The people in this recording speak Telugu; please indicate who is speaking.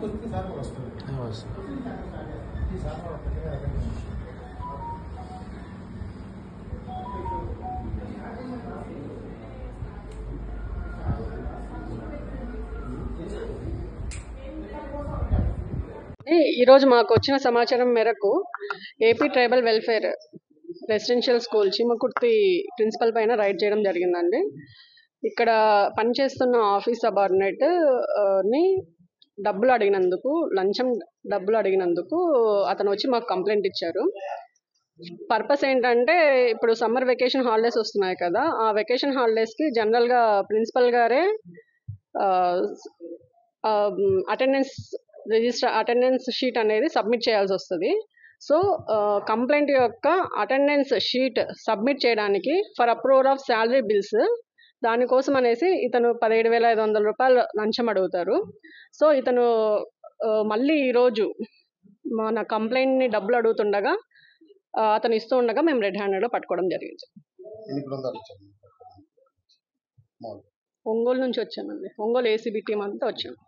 Speaker 1: ఈరోజు మాకు వచ్చిన సమాచారం మేరకు AP tribal welfare residential school Cheemakurthi principal పైన రైడ్ చేయడం జరిగిందండి. ఇక్కడ పనిచేస్తున్న ఆఫీస్ సబార్డినేట్ ని డబ్బులు అడిగినందుకు, లంచం డబ్బులు అడిగినందుకు అతను వచ్చి మాకు కంప్లైంట్ ఇచ్చారు. పర్పస్ ఏంటంటే, ఇప్పుడు సమ్మర్ వెకేషన్ హాలిడేస్ వస్తున్నాయి కదా, ఆ వెకేషన్ హాలిడేస్కి జనరల్గా ప్రిన్సిపల్ గారే అటెండెన్స్ షీట్ అనేది సబ్మిట్ చేయాల్సి వస్తుంది. సో కంప్లైంట్ యొక్క అటెండెన్స్ షీట్ సబ్మిట్ చేయడానికి for approval of salary bills, దానికోసం అనేసి ఇతను 17,500 రూపాయలు లంచం అడుగుతారు. సో ఇతను మళ్ళీ ఈరోజు మన కంప్లైంట్ని డబ్బులు అడుగుతుండగా అతను ఇస్తూ ఉండగా మేము రెడ్ హ్యాండెడ్లో పట్టుకోవడం జరిగింది. ఒంగోలు నుంచి వచ్చామండి. ఒంగోలు ఏసీబీ టీం అంతా వచ్చాము.